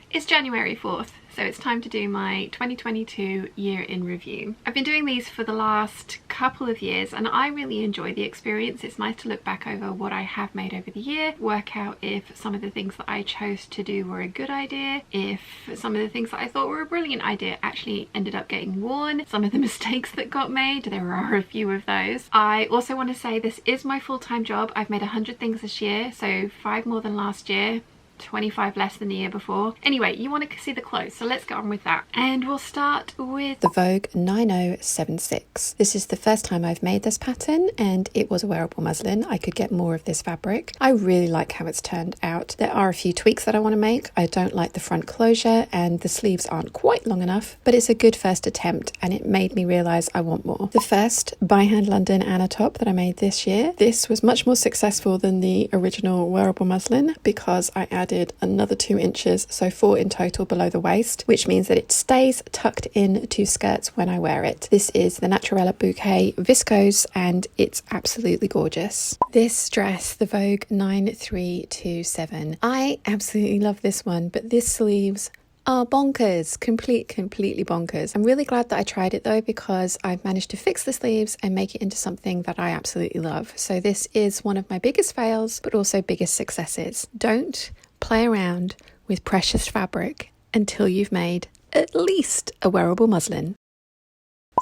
It's January 4th, so it's time to do my 2022 year in review. I've been doing these for the last couple of years and I really enjoy the experience. It's nice to look back over what I have made over the year, work out if some of the things that I chose to do were a good idea, if some of the things that I thought were a brilliant idea actually ended up getting worn, some of the mistakes that got made, there are a few of those. I also want to say this is my full-time job. I've made 100 things this year, so 5 more than last year. 25 less than the year before. Anyway, you want to see the clothes, so let's get on with that. And we'll start with the Vogue 9076. This is the first time I've made this pattern and it was a wearable muslin. I could get more of this fabric. I really like how it's turned out. There are a few tweaks that I want to make. I don't like the front closure and the sleeves aren't quite long enough, but it's a good first attempt and it made me realise I want more. The first by hand London Anna top that I made this year. This was much more successful than the original wearable muslin because I added another 2 inches, so 4 in total below the waist, which means that it stays tucked in to skirts when I wear it. This is the Naturella Bouquet Viscose and it's absolutely gorgeous. This dress, the Vogue 9327. I absolutely love this one, but this sleeves are bonkers, completely bonkers. I'm really glad that I tried it though, because I've managed to fix the sleeves and make it into something that I absolutely love. So this is one of my biggest fails, but also biggest successes. Don't play around with precious fabric until you've made at least a wearable muslin.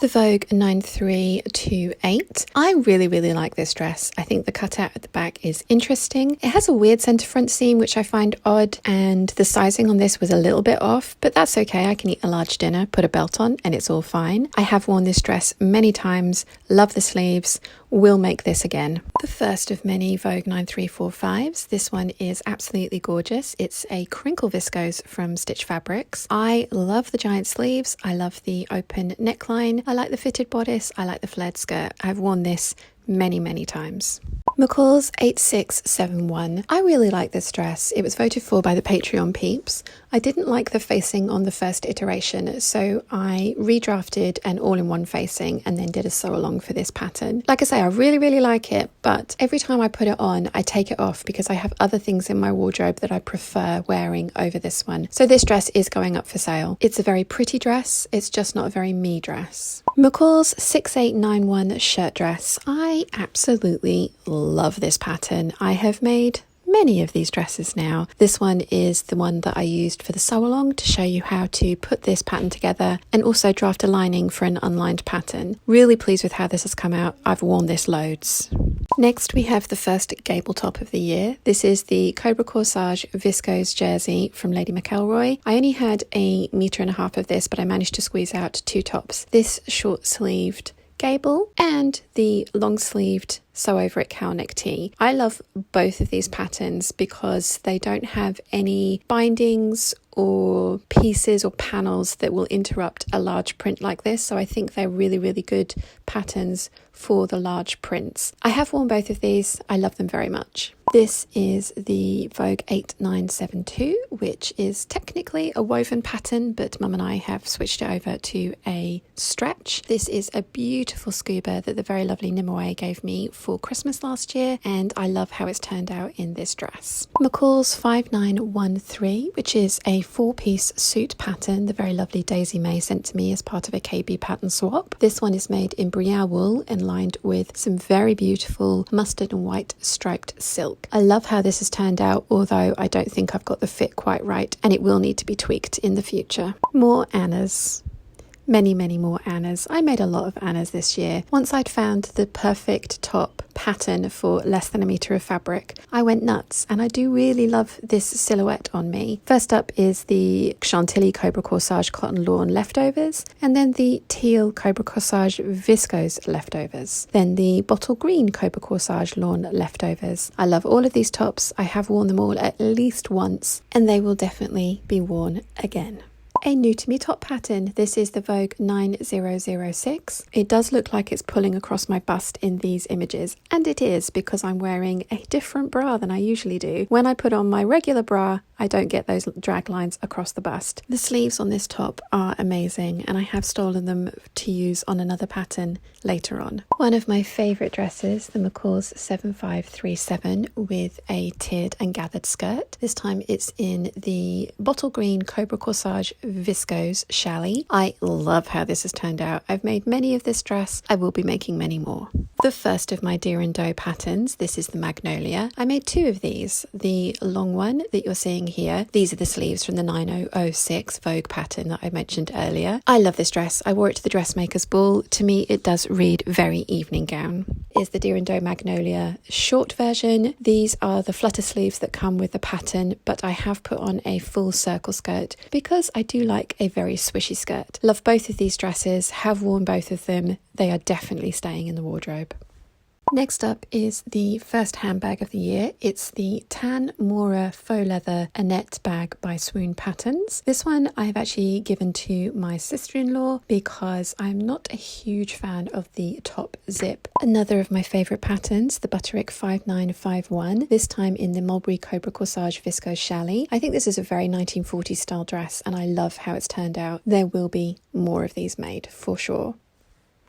The Vogue 9328. I really like this dress. I think the cutout at the back is interesting. It has a weird centre front seam, which I find odd, and the sizing on this was a little bit off, but that's okay. I can eat a large dinner, put a belt on, and it's all fine. I have worn this dress many times, love the sleeves, will make this again. The first of many Vogue 9345s. This one is absolutely gorgeous. It's a crinkle viscose from Stitch Fabrics. I love the giant sleeves. I love the open neckline. I like the fitted bodice. I like the flared skirt. I've worn this many times. McCall's 8671. I really like this dress. It was voted for by the Patreon peeps. I didn't like the facing on the first iteration, so I redrafted an all-in-one facing and then did a sew along for this pattern. Like I say, I really like it, but every time I put it on, I take it off because I have other things in my wardrobe that I prefer wearing over this one. So this dress is going up for sale. It's a very pretty dress. It's just not a very me dress. McCall's 6891 shirt dress. I absolutely love this pattern. I have made many of these dresses now. This one is the one that I used for the sew along to show you how to put this pattern together and also draft a lining for an unlined pattern. Really pleased with how this has come out. I've worn this loads. Next we have the first gable top of the year. This is the Cobra Corsage Viscose jersey from Lady McElroy. I only had 1.5 meters of this, but I managed to squeeze out 2 tops. This short sleeved gable and the long sleeved sew over it cowl neck tee. I love both of these patterns because they don't have any bindings or pieces or panels that will interrupt a large print like this, so I think they're really good patterns for the large prints. I have worn both of these. I love them very much. This is the Vogue 8972, which is technically a woven pattern, but Mum and I have switched it over to a stretch. This is a beautiful scuba that the very lovely Nimue gave me for Christmas last year, and I love how it's turned out in this dress. McCall's 5913, which is a 4-piece suit pattern the very lovely Daisy May sent to me as part of a KB pattern swap. This one is made in Brielle wool and lined with some very beautiful mustard and white striped silk. I love how this has turned out, although I don't think I've got the fit quite right and it will need to be tweaked in the future. More Annas. Many more Annas. I made a lot of Annas this year. Once I'd found the perfect top pattern for less than 1 meter of fabric, I went nuts, and I do really love this silhouette on me. First up is the Chantilly Cobra Corsage Cotton Lawn leftovers, and then the teal Cobra Corsage Viscose leftovers, then the bottle green Cobra Corsage Lawn leftovers. I love all of these tops. I have worn them all at least once, and they will definitely be worn again. A new to me top pattern. This is the Vogue 9006. It does look like it's pulling across my bust in these images, and it is because I'm wearing a different bra than I usually do. When I put on my regular bra, I don't get those drag lines across the bust. The sleeves on this top are amazing, and I have stolen them to use on another pattern later on. One of my favourite dresses, the McCall's 7537 with a tiered and gathered skirt. This time it's in the bottle green Cobra Corsage Viscose Chalet. I love how this has turned out. I've made many of this dress. I will be making many more. The first of my Deer and Doe patterns, this is the Magnolia. I made two of these. The long one that you're seeing here, these are the sleeves from the 9006 Vogue pattern that I mentioned earlier. I love this dress. I wore it to the dressmaker's ball. To me, it does read very evening gown. Is the Deer and Doe Magnolia short version. These are the flutter sleeves that come with the pattern, but I have put on a full circle skirt because I do like a very swishy skirt. Love both of these dresses, have worn both of them. They are definitely staying in the wardrobe. Next up is the first handbag of the year. It's the Tan Mora Faux Leather Annette bag by Swoon Patterns. This one I have actually given to my sister-in-law because I'm not a huge fan of the top zip. Another of my favourite patterns, the Butterick 5951, this time in the Mulberry Cobra Corsage Viscose Chalet. I think this is a very 1940s style dress and I love how it's turned out. There will be more of these made for sure.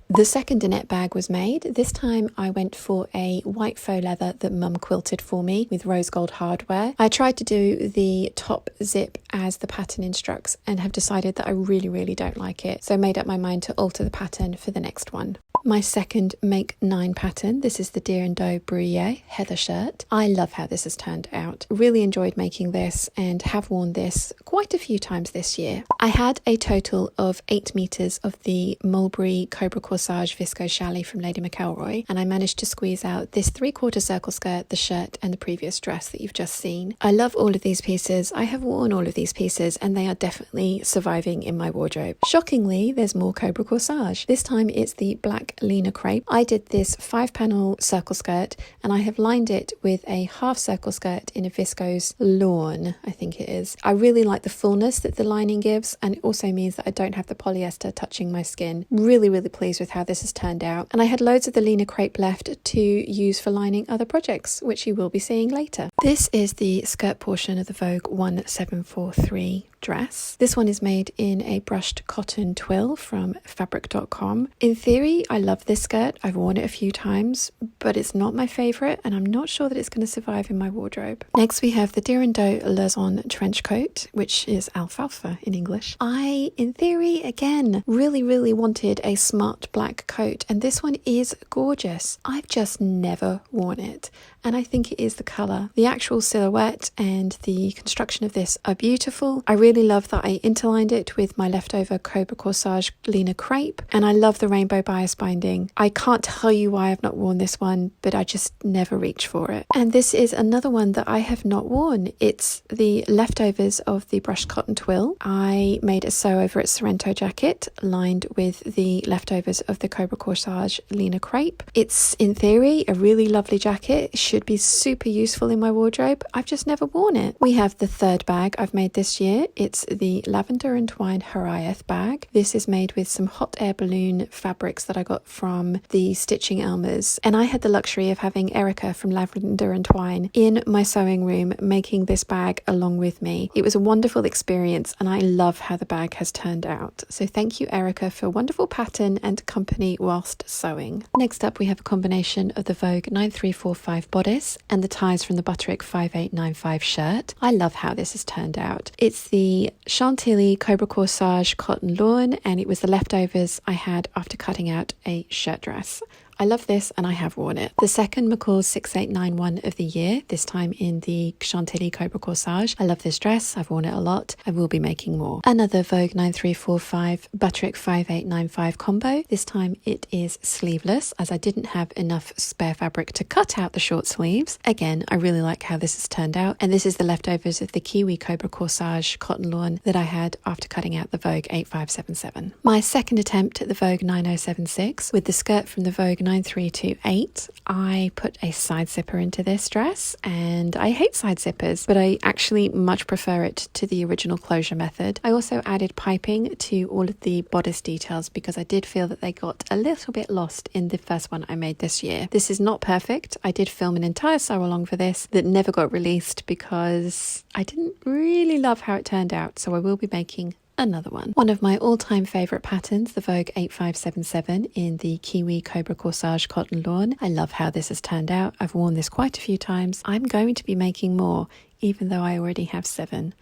The second Annette bag was made. This time I went for a white faux leather that Mum quilted for me with rose gold hardware. I tried to do the top zip as the pattern instructs and have decided that I really don't like it. So made up my mind to alter the pattern for the next one. My second Make 9 pattern, this is the Deer and Doe Bruyere Heather shirt. I love how this has turned out. Really enjoyed making this and have worn this quite a few times this year. I had a total of 8 meters of the Mulberry Cobra Corsage Viscose Chalet from Lady McElroy, and I managed to squeeze out this 3/4 circle skirt, the shirt and the previous dress that you've just seen. I love all of these pieces. I have worn all of these pieces and they are definitely surviving in my wardrobe. Shockingly, there's more Cobra Corsage. This time it's the black Lena crepe. I did this 5-panel circle skirt and I have lined it with a half circle skirt in a viscose lawn, I think it is. I really like the fullness that the lining gives, and it also means that I don't have the polyester touching my skin. Really pleased with how this has turned out, and I had loads of the Lena crepe left to use for lining other projects, which you will be seeing later. This is the skirt portion of the Vogue 1743 dress. This one is made in a brushed cotton twill from fabric.com. In theory, I love this skirt. I've worn it a few times, but it's not my favourite and I'm not sure that it's going to survive in my wardrobe. Next we have the Deer and Doe Lezon trench coat, which is alfalfa in English. I, in theory, again, really wanted a smart black coat, and this one is gorgeous. I've just never worn it, and I think it is the colour. The actual silhouette and the construction of this are beautiful. I really love that I interlined it with my leftover Cobra Corsage Lena crepe, and I love the rainbow bias binding. I can't tell you why I've not worn this one, but I just never reach for it. And this is another one that I have not worn. It's the leftovers of the brushed cotton twill. I made a sew over its Sorrento jacket lined with the leftovers of the Cobra Corsage Lena crepe. It's in theory a really lovely jacket. It should be super useful in my wardrobe. I've just never worn it. We have the third bag I've made this year. It's the Lavender and Twine Hariath bag. This is made with some hot air balloon fabrics that I got from the Stitching Elmers, and I had the luxury of having Erica from Lavender and Twine in my sewing room making this bag along with me. It was a wonderful experience and I love how the bag has turned out. So thank you, Erica, for a wonderful pattern and company whilst sewing. Next up we have a combination of the Vogue 9345 bodice and the ties from the Butterick 5895 shirt. I love how this has turned out. It's the Chantilly Cobra Corsage cotton lawn, and it was the leftovers I had after cutting out a shirt dress. I love this and I have worn it. The second McCall's 6891 of the year, this time in the Chantilly Cobra Corsage. I love this dress. I've worn it a lot. I will be making more. Another Vogue 9345 Butterick 5895 combo. This time it is sleeveless as I didn't have enough spare fabric to cut out the short sleeves. Again, I really like how this has turned out. And this is the leftovers of the Kiwi Cobra Corsage cotton lawn that I had after cutting out the Vogue 8577. My second attempt at the Vogue 9076 with the skirt from the Vogue 9328. I put a side zipper into this dress, and I hate side zippers, but I actually much prefer it to the original closure method. I also added piping to all of the bodice details because I did feel that they got a little bit lost in the first one I made this year. This is not perfect. I did film an entire sew along for this that never got released because I didn't really love how it turned out, so I will be making another one. One of my all-time favourite patterns, the Vogue 8577 in the Kiwi Cobra Corsage Cotton Lawn. I love how this has turned out. I've worn this quite a few times. I'm going to be making more, even though I already have 7.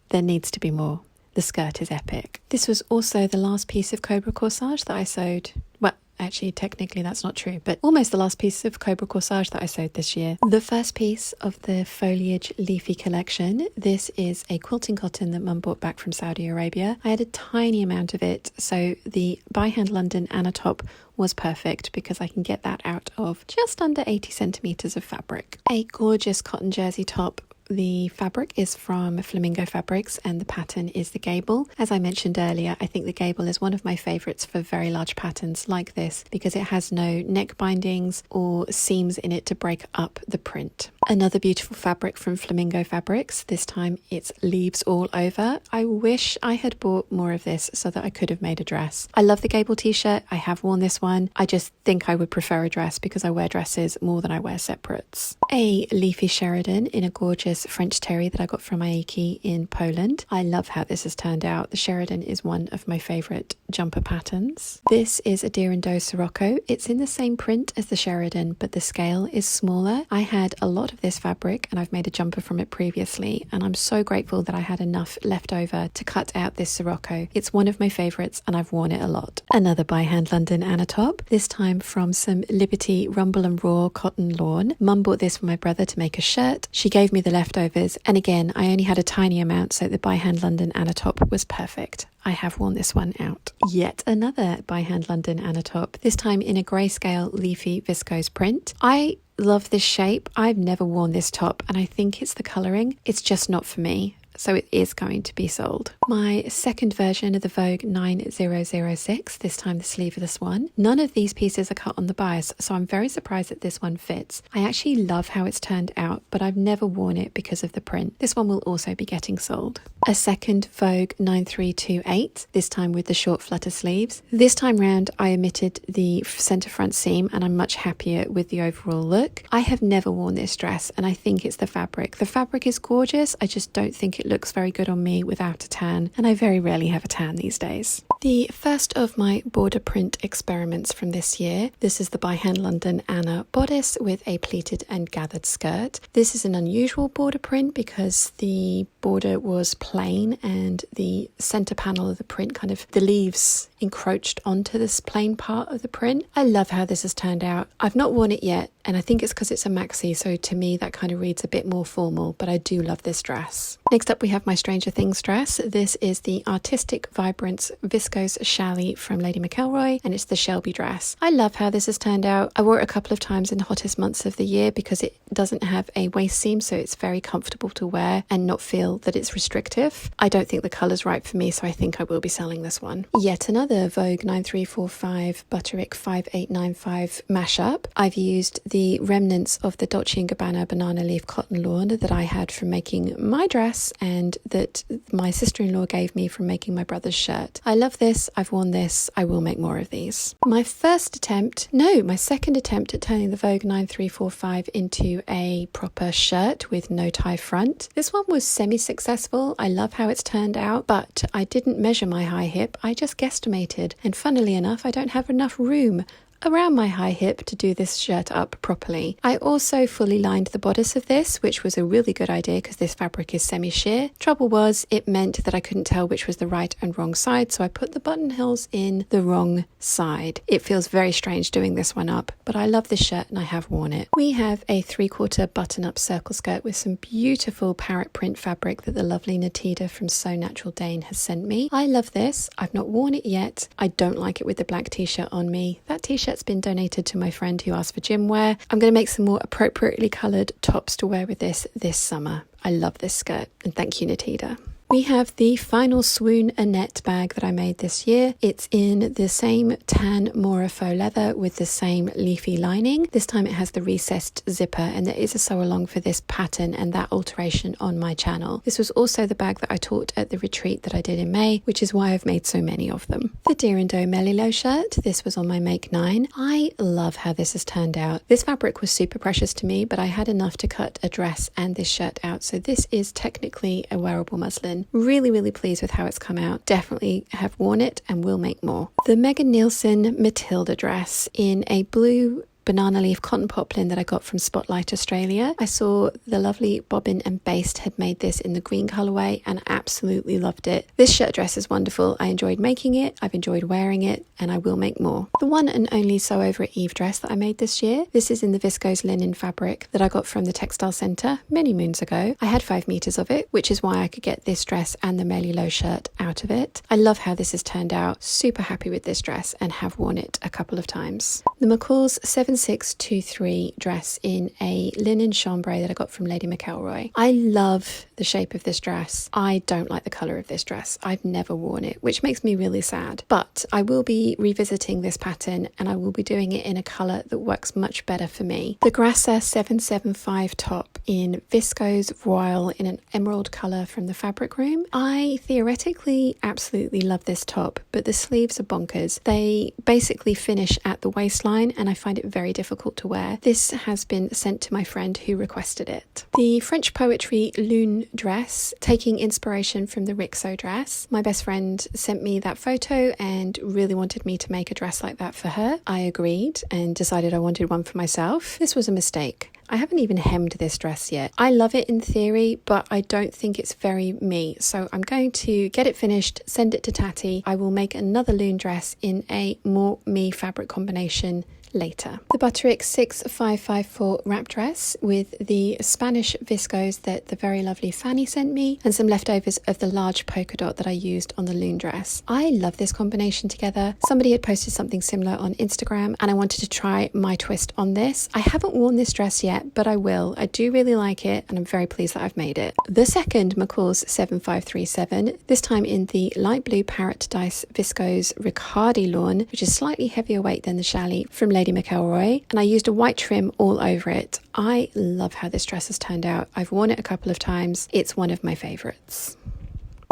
There needs to be more. The skirt is epic. This was also the last piece of Cobra Corsage that I sewed. Well, actually, technically that's not true, but almost the last piece of Cobra Corsage that I sewed this year. The first piece of the foliage leafy collection. This is a quilting cotton that Mum brought back from Saudi Arabia. I had a tiny amount of it, so the by hand London Anna top was perfect because I can get that out of just under 80 centimetres of fabric. A gorgeous cotton jersey top. The fabric is from Flamingo Fabrics and the pattern is the gable. As I mentioned earlier, I think the gable is one of my favourites for very large patterns like this because it has no neck bindings or seams in it to break up the print. Another beautiful fabric from Flamingo Fabrics. This time it's leaves all over. I wish I had bought more of this so that I could have made a dress. I love the gable t-shirt. I have worn this one. I just think I would prefer a dress because I wear dresses more than I wear separates. A leafy Sheridan in a gorgeous French terry that I got from Aiki in Poland. I love how this has turned out. The Sheridan is one of my favourite jumper patterns. This is a Deer and Doe Sirocco. It's in the same print as the Sheridan, but the scale is smaller. I had a lot of this fabric and I've made a jumper from it previously, and I'm so grateful that I had enough left over to cut out this Sirocco. It's one of my favourites and I've worn it a lot. Another by hand London Anna top, this time from some Liberty Rumble and Raw cotton lawn. Mum bought this for my brother to make a shirt. She gave me the leftovers, and again I only had a tiny amount, so the by hand London Anna top was perfect. I have worn this one out. Yet another by hand London Anna top, this time in a grayscale leafy viscose print. I love this shape. I've never worn this top and I think it's the colouring. It's just not for me. So it is going to be sold. My second version of the Vogue 9006, this time the sleeveless one. None of these pieces are cut on the bias, so I'm very surprised that this one fits. I actually love how it's turned out, but I've never worn it because of the print. This one will also be getting sold. A second Vogue 9328, this time with the short flutter sleeves. This time round I omitted the centre front seam and I'm much happier with the overall look. I have never worn this dress and I think it's the fabric. The fabric is gorgeous, I just don't think it looks very good on me without a tan, and I very rarely have a tan these days. The first of my border print experiments from this year. This is the by hand London Anna bodice with a pleated and gathered skirt. This is an unusual border print because the border was plain and the centre panel of the print, kind of the leaves encroached onto this plain part of the print. I love how this has turned out. I've not worn it yet, and I think it's because it's a maxi, so to me that kind of reads a bit more formal, but I do love this dress. Next up we have my Stranger Things dress. This is the Artistic Vibrance Viscose Chalet from Lady McElroy, and it's the Shelby dress. I love how this has turned out. I wore it a couple of times in the hottest months of the year because it doesn't have a waist seam, so it's very comfortable to wear and not feel that it's restrictive. I don't think the colour's right for me, so I think I will be selling this one. Yet another Vogue 9345 Butterick 5895 mashup. I've used the remnants of the Dolce & Gabbana banana leaf cotton lawn that I had from making my dress and that my sister-in-law gave me from making my brother's shirt. I love this. I've worn this. I will make more of these. My second attempt at turning the Vogue 9345 into a proper shirt with no tie front. This one was semi-successful. I love how it's turned out, but I didn't measure my high hip. I just guesstimated, and funnily enough, I don't have enough room around my high hip to do this shirt up properly. I also fully lined the bodice of this, which was a really good idea because this fabric is semi-sheer. Trouble was, it meant that I couldn't tell which was the right and wrong side, so I put the buttonholes in the wrong side. It feels very strange doing this one up, but I love this shirt and I have worn it. We have a 3/4 button-up circle skirt with some beautiful parrot print fabric that the lovely Natida from So Natural Dane has sent me. I love this. I've not worn it yet. I don't like it with the black t-shirt on me. That t-shirt it's been donated to my friend who asked for gym wear. I'm going to make some more appropriately coloured tops to wear with this summer. I love this skirt, and thank you, Natida. We have the final Swoon Annette bag that I made this year. It's in the same tan Mora faux leather with the same leafy lining. This time it has the recessed zipper, and there is a sew along for this pattern and that alteration on my channel. This was also the bag that I taught at the retreat that I did in May, which is why I've made so many of them. The Deer and Doe Melilo shirt. This was on my Make 9. I love how this has turned out. This fabric was super precious to me, but I had enough to cut a dress and this shirt out, so this is technically a wearable muslin. Really pleased with how it's come out. Definitely have worn it and will make more. The Megan Nielsen Matilda dress in a blue banana leaf cotton poplin that I got from Spotlight Australia. I saw the lovely Bobbin and Baste had made this in the green colourway and absolutely loved it. This shirt dress is wonderful. I enjoyed making it, I've enjoyed wearing it, and I will make more. The one and only Sew Over It Eve dress that I made this year. This is in the viscose linen fabric that I got from the textile centre many moons ago. I had 5 meters of it, which is why I could get this dress and the Melilo shirt out of it. I love how this has turned out. Super happy with this dress and have worn it a couple of times. The McCall's 7623 dress in a linen chambray that I got from Lady McElroy. I love the shape of this dress. I don't like the colour of this dress. I've never worn it, which makes me really sad. But I will be revisiting this pattern and I will be doing it in a colour that works much better for me. The Grassa 775 top in viscose voile in an emerald colour from the fabric room. I theoretically absolutely love this top, but the sleeves are bonkers. They basically finish at the waistline and I find it very difficult to wear. This has been sent to my friend who requested it. The French Poetry Lune dress, taking inspiration from the Rixo dress. My best friend sent me that photo and really wanted me to make a dress like that for her. I agreed and decided I wanted one for myself. This was a mistake. I haven't even hemmed this dress yet. I love it in theory, but I don't think it's very me. So I'm going to get it finished, send it to Tatty. I will make another loon dress in a more me fabric combination later. The Butterick 6554 wrap dress with the Spanish viscose that the very lovely Fanny sent me and some leftovers of the large polka dot that I used on the loon dress. I love this combination together. Somebody had posted something similar on Instagram and I wanted to try my twist on this. I haven't worn this dress yet, but I will. I do really like it and I'm very pleased that I've made it. The second McCall's 7537, this time in the light blue parrot dice viscose Riccardi lawn, which is slightly heavier weight than the challis from Lady McElroy, and I used a white trim all over it. I love how this dress has turned out. I've worn it a couple of times. It's one of my favourites.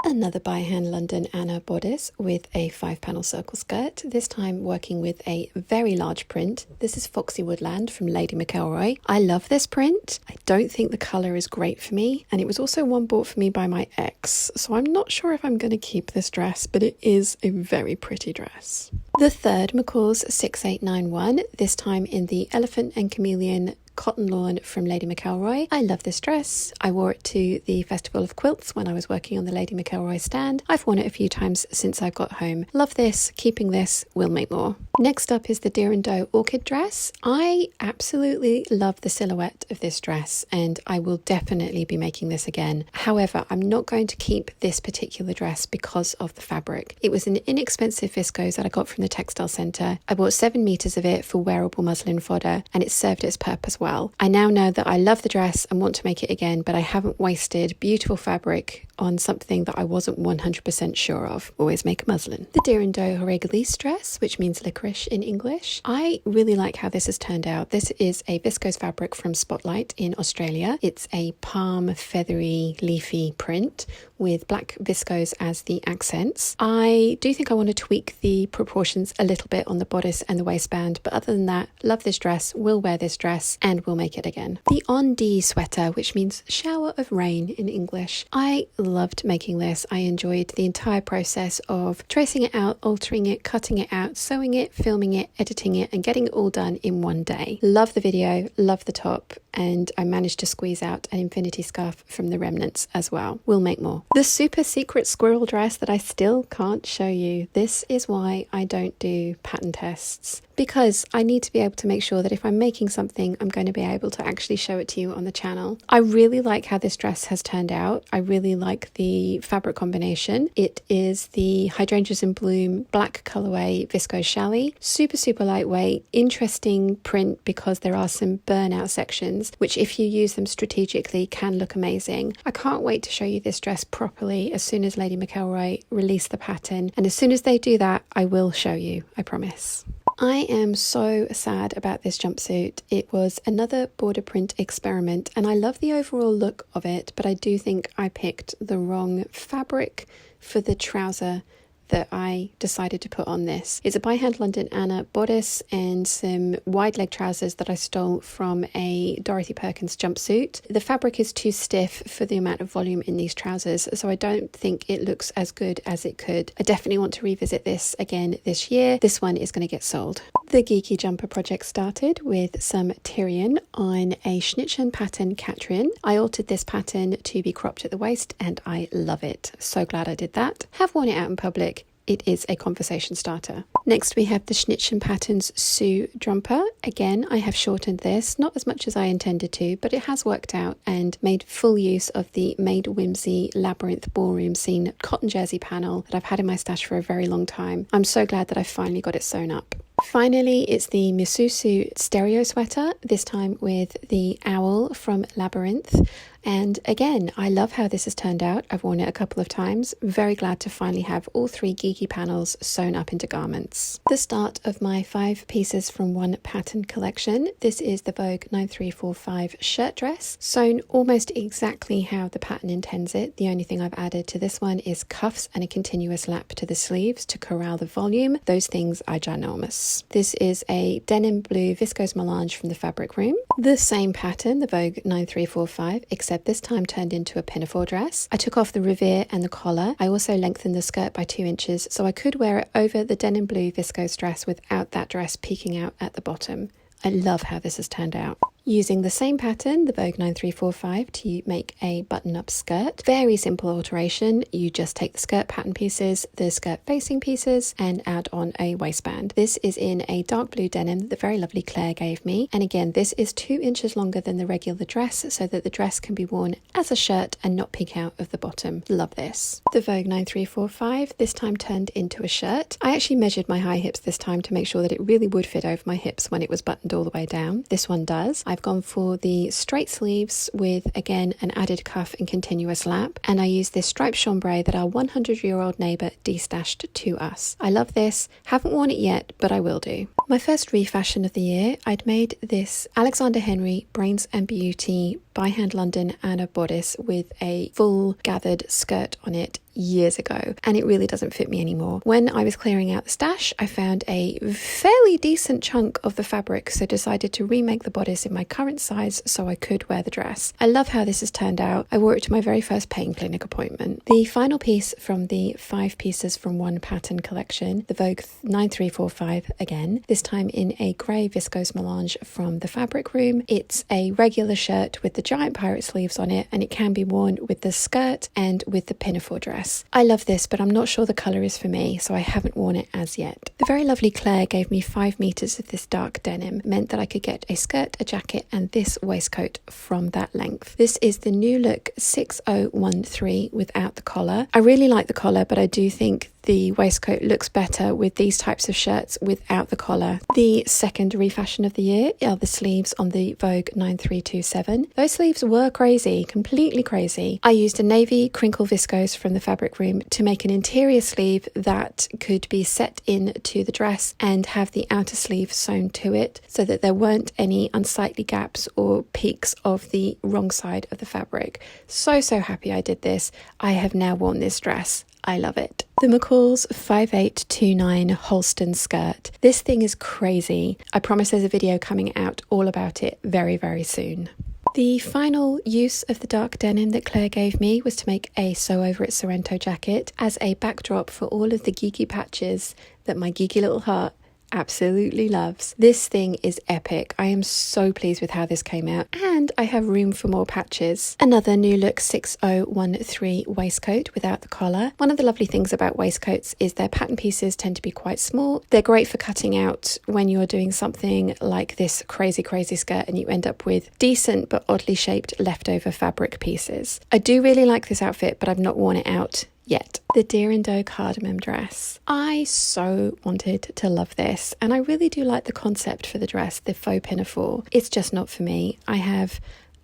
Another by hand London Anna bodice with a 5-panel circle skirt, this time working with a very large print. This is Foxy Woodland from Lady McElroy. I love this print. I don't think the colour is great for me, and it was also one bought for me by my ex, so I'm not sure if I'm going to keep this dress, but it is a very pretty dress. The third McCall's 6891, this time in the Elephant and Chameleon cotton lawn from Lady McElroy. I love this dress. I wore it to the Festival of Quilts when I was working on the Lady McElroy stand. I've worn it a few times since I got home. Love this, keeping this, will make more. Next up is the Deer and Doe orchid dress. I absolutely love the silhouette of this dress and I will definitely be making this again. However, I'm not going to keep this particular dress because of the fabric. It was an inexpensive viscose that I got from the textile centre. I bought 7 meters of it for wearable muslin fodder and it served its purpose well. I now know that I love the dress and want to make it again, but I haven't wasted beautiful fabric on something that I wasn't 100% sure of. Always make a muslin. The Deer and Doe Horegalise dress, which means licorice in English. I really like how this has turned out. This is a viscose fabric from Spotlight in Australia. It's a palm, feathery, leafy print with black viscose as the accents. I do think I want to tweak the proportions a little bit on the bodice and the waistband, but other than that, love this dress, will wear this dress, and will make it again. The On D sweater, which means shower of rain in English. I loved making this. I enjoyed the entire process of tracing it out, altering it, cutting it out, sewing it, filming it, editing it, and getting it all done in one day. Love the video, love the top, and I managed to squeeze out an infinity scarf from the remnants as well. We'll make more. The super secret squirrel dress that I still can't show you. This is why I don't do pattern tests, because I need to be able to make sure that if I'm making something, I'm going to be able to actually show it to you on the channel. I really like how this dress has turned out. I really like like the fabric combination. It is the Hydrangeas in Bloom black colorway viscose challis. Super lightweight, interesting print because there are some burnout sections, which if you use them strategically can look amazing. I can't wait to show you this dress properly as soon as Lady McElroy release the pattern. And as soon as they do that, I will show you, I promise. I am so sad about this jumpsuit. It was another border print experiment and I love the overall look of it, but I do think I picked the wrong fabric for the trouser that I decided to put on this. It's a by hand London Anna bodice and some wide leg trousers that I stole from a Dorothy Perkins jumpsuit. The fabric is too stiff for the amount of volume in these trousers, so I don't think it looks as good as it could. I definitely want to revisit this again this year. This one is going to get sold. The Geeky jumper project started with some Tyrian on a Schnittchen pattern Catrian. I altered this pattern to be cropped at the waist and I love it. So glad I did that. Have worn it out in public. It is a conversation starter. Next we have the Schnittchen Patterns Sue jumper. Again, I have shortened this, not as much as I intended to, but it has worked out and made full use of the Made Whimsy Labyrinth Ballroom Scene cotton jersey panel that I've had in my stash for a very long time. I'm so glad that I finally got it sewn up. Finally, it's the Misusu stereo sweater, this time with the owl from Labyrinth. And again, I love how this has turned out. I've worn it a couple of times. Very glad to finally have all 3 Geeky panels sewn up into garments. The start of my 5 pieces from one pattern collection. This is the Vogue 9345 shirt dress, sewn almost exactly how the pattern intends it. The only thing I've added to this one is cuffs and a continuous lap to the sleeves to corral the volume. Those things are ginormous. This is a denim blue viscose melange from the Fabric Room. The same pattern, the Vogue 9345, except this time turned into a pinafore dress. I took off the revere and the collar. I also lengthened the skirt by 2 inches so I could wear it over the denim blue viscose dress without that dress peeking out at the bottom. I love how this has turned out. Using the same pattern, the Vogue 9345, to make a button-up skirt. Very simple alteration. You just take the skirt pattern pieces, the skirt facing pieces, and add on a waistband. This is in a dark blue denim that the very lovely Claire gave me. And again, this is 2 inches longer than the regular dress so that the dress can be worn as a shirt and not peek out of the bottom. Love this. The Vogue 9345, this time turned into a shirt. I actually measured my high hips this time to make sure that it really would fit over my hips when it was buttoned all the way down. This one does. I've gone for the straight sleeves with, again, an added cuff and continuous lap, and I used this striped chambray that our 100-year-old neighbour destashed to us. I love this. Haven't worn it yet, but I will do. My first refashion of the year, I'd made this Alexander Henry Brains and Beauty by hand London Anna bodice with a full gathered skirt on it years ago, and it really doesn't fit me anymore. When I was clearing out the stash, I found a fairly decent chunk of the fabric, so decided to remake the bodice in my current size so I could wear the dress. I love how this has turned out. I wore it to my very first pain clinic appointment. The final piece from the 5 pieces from one pattern collection, the Vogue 9345 again, this time in a grey viscose melange from the Fabric Room. It's a regular shirt with the giant pirate sleeves on it, and it can be worn with the skirt and with the pinafore dress. I love this, but I'm not sure the colour is for me, so I haven't worn it as yet. The very lovely Claire gave me 5 meters of this dark denim, meant that I could get a skirt, a jacket, and this waistcoat from that length. This is the New Look 6013 without the collar. I really like the collar, but I do think the waistcoat looks better with these types of shirts without the collar. The second refashion of the year are the sleeves on the Vogue 9327. Those sleeves were crazy, completely crazy. I used a navy crinkle viscose from the Fabric Room to make an interior sleeve that could be set into the dress and have the outer sleeve sewn to it so that there weren't any unsightly gaps or peaks of the wrong side of the fabric. So happy I did this. I have now worn this dress. I love it. The McCall's 5829 Holston skirt. This thing is crazy. I promise there's a video coming out all about it very soon. The final use of the dark denim that Claire gave me was to make a Sew Over It Sorrento jacket as a backdrop for all of the geeky patches that my geeky little heart absolutely loves. This thing is epic. I am so pleased with how this came out, and I have room for more patches. Another New Look 6013 waistcoat without the collar. One of the lovely things about waistcoats is their pattern pieces tend to be quite small. They're great for cutting out when you're doing something like this crazy skirt and you end up with decent but oddly shaped leftover fabric pieces. I do really like this outfit, but I've not worn it out yet. The Deer and Doe cardamom dress. I so wanted to love this, and I really do like the concept for the dress, the faux pinafore. It's just not for me. I have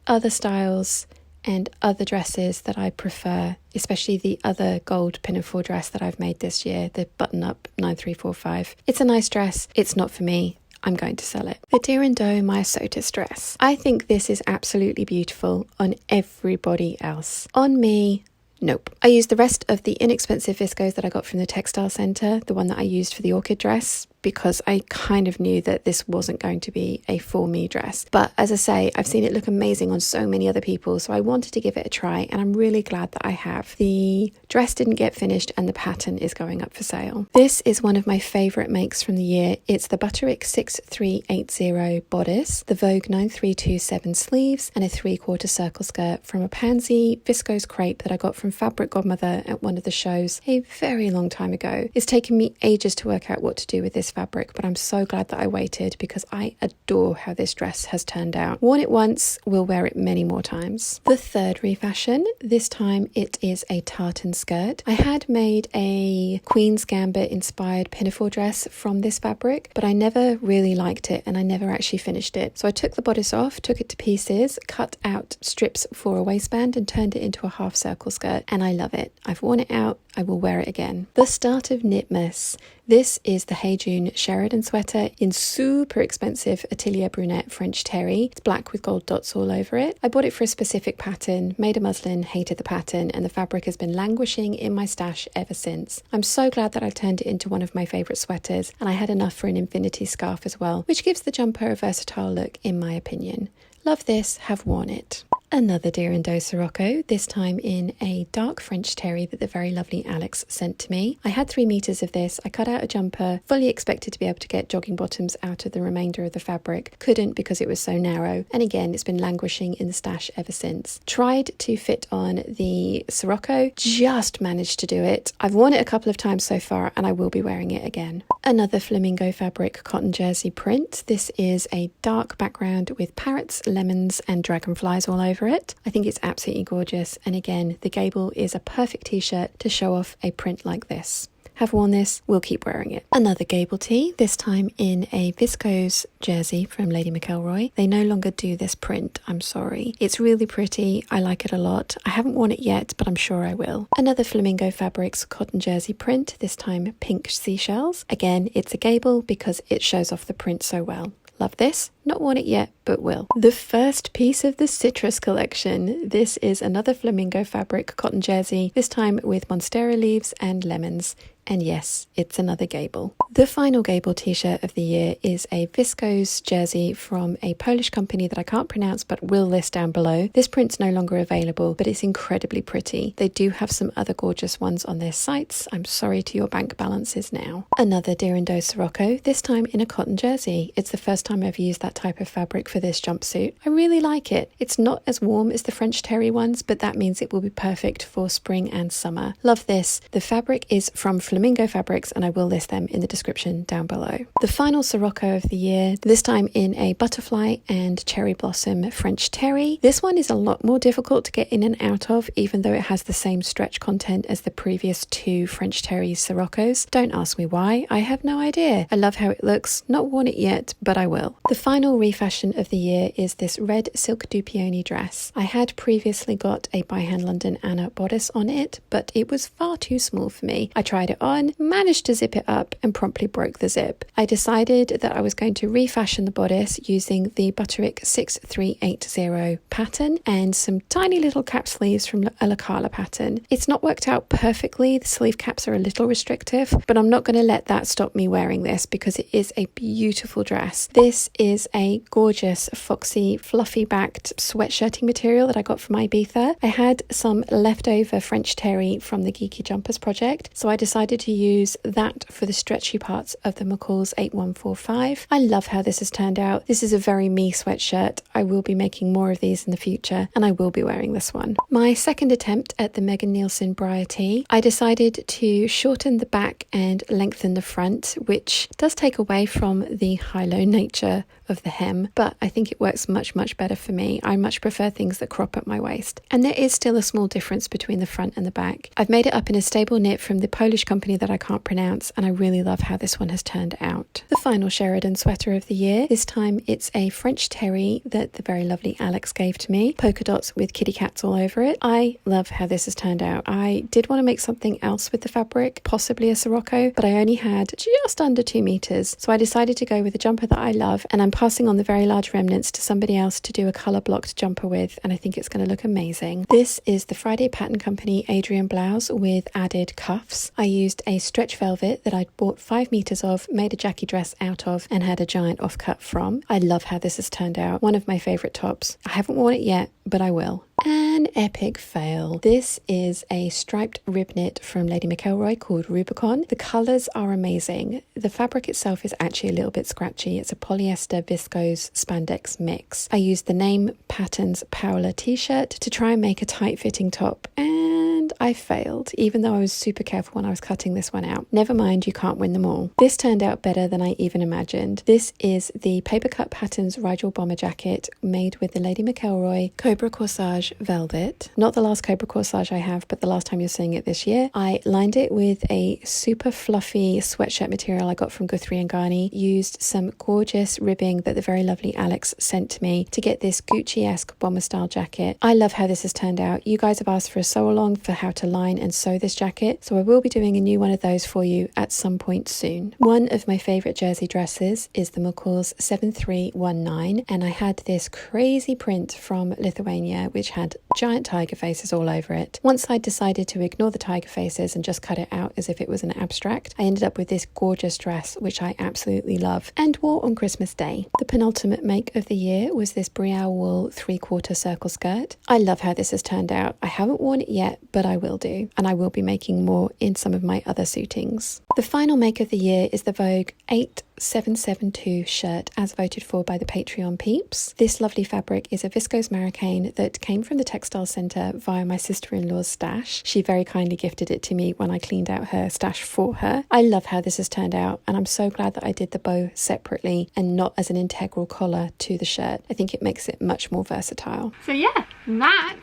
other styles and other dresses that I prefer, especially the other gold pinafore dress that I've made this year, the button-up 9345. It's a nice dress. It's not for me. I'm going to sell it. The Deer and Doe Myosotis dress. I think this is absolutely beautiful on everybody else. On me, nope. I used the rest of the inexpensive viscose that I got from the textile centre, the one that I used for the orchid dress, because I kind of knew that this wasn't going to be a for me dress. But as I say, I've seen it look amazing on so many other people, so I wanted to give it a try, and I'm really glad that I have. The dress didn't get finished and the pattern is going up for sale. This is one of my favourite makes from the year. It's the Butterick 6380 bodice, the Vogue 9327 sleeves, and a 3/4 circle skirt from a pansy viscose crepe that I got from Fabric Godmother at one of the shows a very long time ago. It's taken me ages to work out what to do with this fabric, but I'm so glad that I waited because I adore how this dress has turned out. Worn it once, will wear it many more times. The third refashion, this time it is a tartan skirt. I had made a Queen's Gambit inspired pinafore dress from this fabric, but I never really liked it and I never actually finished it. So I took the bodice off, took it to pieces, cut out strips for a waistband and turned it into a half circle skirt, and I love it. I've worn it out. I will wear it again. The start of Knitmas. This is the Hey June Sheridan sweater in super expensive Atelier Brunette French terry. It's black with gold dots all over it. I bought it for a specific pattern, made a muslin, hated the pattern, and the fabric has been languishing in my stash ever since. I'm so glad that I turned it into one of my favourite sweaters, and I had enough for an infinity scarf as well, which gives the jumper a versatile look in my opinion. Love this, have worn it. Another Deer and Doe Sirocco, this time in a dark French terry that the very lovely Alex sent to me. I had 3 meters of this. I cut out a jumper, fully expected to be able to get jogging bottoms out of the remainder of the fabric. Couldn't because it was so narrow. And again, it's been languishing in the stash ever since. Tried to fit on the Sirocco, just managed to do it. I've worn it a couple of times so far and I will be wearing it again. Another flamingo fabric cotton jersey print. This is a dark background with parrots, lemons and dragonflies all over it. I think it's absolutely gorgeous, and again the gable is a perfect t-shirt to show off a print like this. Have worn this, will keep wearing it. Another gable tee, this time in a viscose jersey from Lady McElroy. They no longer do this print, I'm sorry. It's really pretty, I like it a lot. I haven't worn it yet, but I'm sure I will. Another Flamingo Fabrics cotton jersey print, this time pink seashells. Again, it's a gable because it shows off the print so well. Love this. Not worn it yet, but will. The first piece of the citrus collection. This is another Flamingo Fabric cotton jersey, this time with monstera leaves and lemons. And yes, it's another gable. The final gable t-shirt of the year is a viscose jersey from a Polish company that I can't pronounce but will list down below. This print's no longer available, but it's incredibly pretty. They do have some other gorgeous ones on their sites. I'm sorry to your bank balances now. Another Deer and Doe Sirocco, this time in a cotton jersey. It's the first time I've used that type of fabric for this jumpsuit. I really like it. It's not as warm as the French terry ones, but that means it will be perfect for spring and summer. Love this. The fabric is from Flamingo Fabrics and I will list them in the description down below. The final Sirocco of the year, this time in a butterfly and cherry blossom French terry. This one is a lot more difficult to get in and out of, even though it has the same stretch content as the previous 2 French terry Siroccos. Don't ask me why, I have no idea. I love how it looks, not worn it yet, but I will. The final refashion of the year is this red silk dupioni dress. I had previously got a By Hand London Anna bodice on it, but it was far too small for me. I tried it on, managed to zip it up and promptly broke the zip. I decided that I was going to refashion the bodice using the Butterick 6380 pattern and some tiny little cap sleeves from a La Carla pattern. It's not worked out perfectly, the sleeve caps are a little restrictive, but I'm not going to let that stop me wearing this because it is a beautiful dress. This is a gorgeous foxy fluffy backed sweatshirting material that I got from Ibiza. I had some leftover French terry from the Geeky Jumpers project, so I decided decided to use that for the stretchy parts of the McCall's 8145. I love how this has turned out. This is a very me sweatshirt. I will be making more of these in the future, and I will be wearing this one. My second attempt at the Megan Nielsen Briar tee, I decided to shorten the back and lengthen the front, which does take away from the high-low nature of the hem, but I think it works much better for me. I much prefer things that crop at my waist, and there is still a small difference between the front and the back. I've made it up in a stable knit from the Polish company that I can't pronounce, and I really love how this one has turned out. The final Sheridan sweater of the year, this time it's a French terry that the very lovely Alex gave to me, polka dots with kitty cats all over it. I love how this has turned out. I did want to make something else with the fabric, possibly a Sirocco, but I only had just under 2 meters, so I decided to go with a jumper that I love, and I'm passing on the very large remnants to somebody else to do a colour blocked jumper with, and I think it's going to look amazing. This is the Friday Pattern Company Adrian blouse with added cuffs. I used a stretch velvet that I'd bought 5 meters of, made a Jackie dress out of, and had a giant offcut from. I love how this has turned out. One of my favourite tops. I haven't worn it yet, but I will. An epic fail. This is a striped rib knit from Lady McElroy called Rubicon. The colours are amazing. The fabric itself is actually a little bit scratchy. It's a polyester viscose spandex mix. I used the Name Patterns Paola t-shirt to try and make a tight fitting top, and I failed, even though I was super careful when I was cutting this one out. Never mind, you can't win them all. This turned out better than I even imagined. This is the Paper Cut Patterns Rigel bomber jacket made with the Lady McElroy Cobra Corsage velvet. Not the last Cobra Corsage I have, but the last time you're seeing it this year. I lined it with a super fluffy sweatshirt material I got from Guthrie and Ghani, used some gorgeous ribbing that the very lovely Alex sent to me to get this Gucci-esque bomber style jacket. I love how this has turned out. You guys have asked for a sew along for how to line and sew this jacket, so I will be doing a new one of those for you at some point soon. One of my favourite jersey dresses is the McCall's 7319, and I had this crazy print from Lithuania which had giant tiger faces all over it. Once I decided to ignore the tiger faces and just cut it out as if it was an abstract, I ended up with this gorgeous dress which I absolutely love and wore on Christmas Day. The penultimate make of the year was this Brielle wool 3/4 circle skirt. I love how this has turned out. I haven't worn it yet, but I will do, and I will be making more in some of my other suitings. The final make of the year is the Vogue 8772 shirt, as voted for by the Patreon peeps. This lovely fabric is a viscose maricane that came from the textile centre via my sister-in-law's stash. She very kindly gifted it to me when I cleaned out her stash for her. I love how this has turned out, and I'm so glad that I did the bow separately and not as an integral collar to the shirt. I think it makes it much more versatile. So yeah, that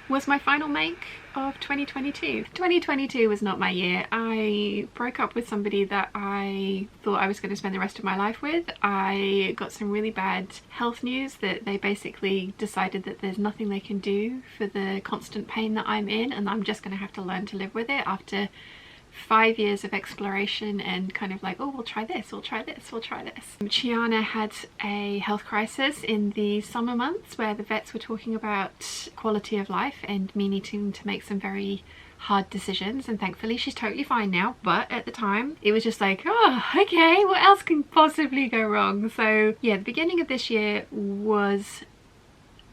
was my final make of 2022. 2022 was not my year. I broke up with somebody that I thought I was going to spend the rest of my life with. I got some really bad health news that they basically decided that there's nothing they can do for the constant pain that I'm in, and I'm just going to have to learn to live with it after 5 years of exploration and kind of like, oh, we'll try this, we'll try this, we'll try this. Chiana had a health crisis in the summer months where the vets were talking about quality of life and me needing to make some very hard decisions, and thankfully she's totally fine now, but at the time it was just like, oh, okay, what else can possibly go wrong? So yeah, the beginning of this year was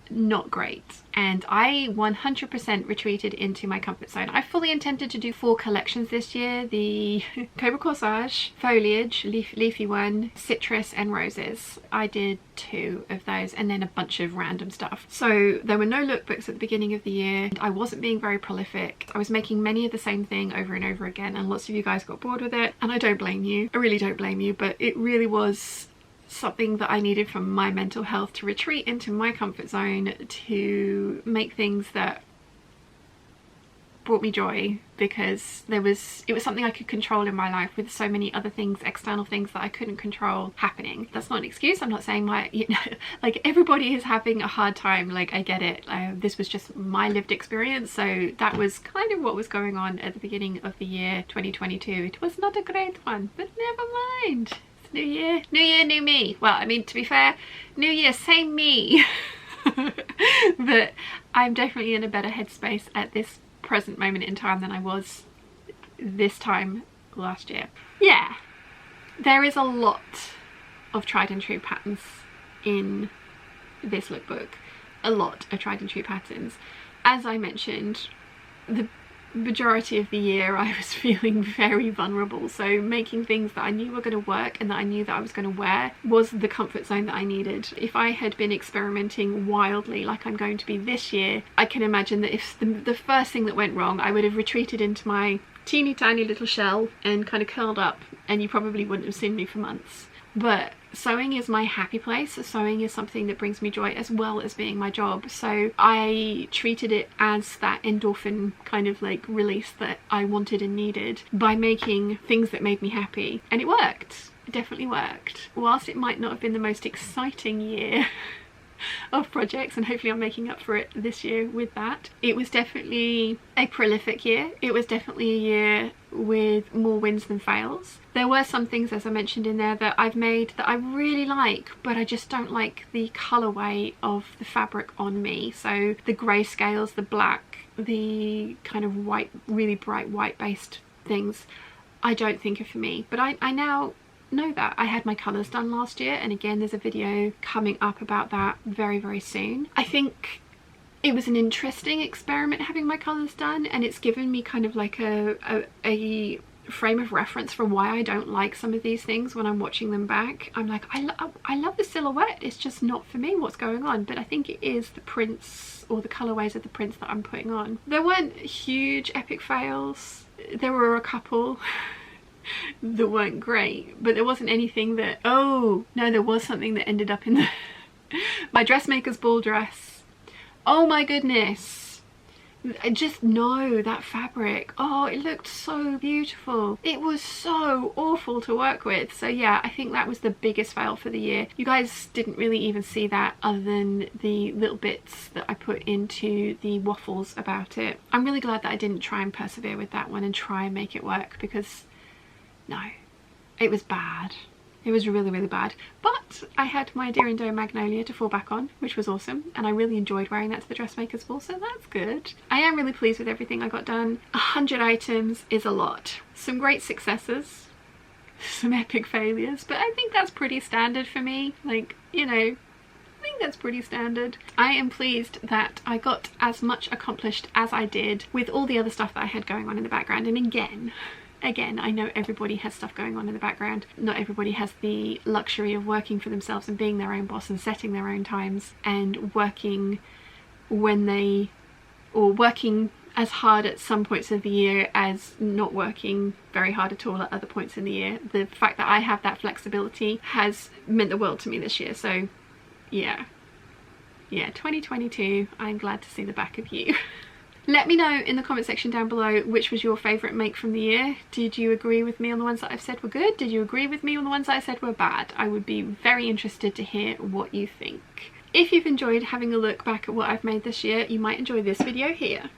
not great, and I 100% retreated into my comfort zone. I fully intended to do 4 collections this year: the Cobra Corsage, Foliage, Leafy one, Citrus and Roses. I did 2 of those, and then a bunch of random stuff. So there were no lookbooks at the beginning of the year. I wasn't being very prolific. I was making many of the same thing over and over again, and lots of you guys got bored with it, and I don't blame you. I really don't blame you, but it really was something that I needed for my mental health, to retreat into my comfort zone, to make things that brought me joy, because it was something I could control in my life, with so many other things, external things that I couldn't control happening. That's not an excuse. I'm not saying like everybody is having a hard time, like I get it. This was just my lived experience, so that was kind of what was going on at the beginning of the year 2022. It was not a great one, but never mind. New year, new me. Well, I mean, to be fair, new year, same me. But I'm definitely in a better headspace at this present moment in time than I was this time last year. Yeah, there is a lot of tried and true patterns in this lookbook. A lot of tried and true patterns. As I mentioned, the majority of the year I was feeling very vulnerable, so making things that I knew were going to work and that I knew that I was going to wear was the comfort zone that I needed. If I had been experimenting wildly like I'm going to be this year, I can imagine that if the first thing that went wrong, I would have retreated into my teeny tiny little shell and kind of curled up, and you probably wouldn't have seen me for months. But sewing is my happy place. Sewing is something that brings me joy as well as being my job. So I treated it as that endorphin kind of like release that I wanted and needed by making things that made me happy. And it worked. It definitely worked. Whilst it might not have been the most exciting year of projects, and hopefully I'm making up for it this year with that, it was definitely a prolific year. It was definitely a year with more wins than fails. There were some things, as I mentioned in there, that I've made that I really like, but I just don't like the colourway of the fabric on me. So the grey scales, the black, the kind of white, really bright white based things, I don't think are for me. But I now know that. I had my colours done last year, and again there's a video coming up about that very, very soon. I think it was an interesting experiment having my colours done, and it's given me kind of like a frame of reference for why I don't like some of these things when I'm watching them back. I'm like, I love the silhouette, it's just not for me, what's going on? But I think it is the prints or the colourways of the prints that I'm putting on. There weren't huge epic fails. There were a couple that weren't great, but there wasn't anything that, oh no, there was something that ended up in the my dressmaker's ball dress. Oh my goodness, I just know that fabric, oh, it looked so beautiful. It was so awful to work with. So yeah, I think that was the biggest fail for the year. You guys didn't really even see that other than the little bits that I put into the waffles about it. I'm really glad that I didn't try and persevere with that one and try and make it work, because no, it was bad. It was really, really bad. But I had my Deer and Doe Magnolia to fall back on, which was awesome, and I really enjoyed wearing that to the dressmaker's ball, so that's good. I am really pleased with everything I got done. 100 items is a lot. Some great successes, some epic failures, but I think that's pretty standard for me. Like, you know, I think that's pretty standard. I am pleased that I got as much accomplished as I did with all the other stuff that I had going on in the background. And again, I know everybody has stuff going on in the background. Not everybody has the luxury of working for themselves and being their own boss and setting their own times and working when they, or working as hard at some points of the year as not working very hard at all at other points in the year. The fact that I have that flexibility has meant the world to me this year. So yeah, 2022, I'm glad to see the back of you. Let me know in the comment section down below which was your favourite make from the year. Did you agree with me on the ones that I've said were good? Did you agree with me on the ones that I said were bad? I would be very interested to hear what you think. If you've enjoyed having a look back at what I've made this year, you might enjoy this video here.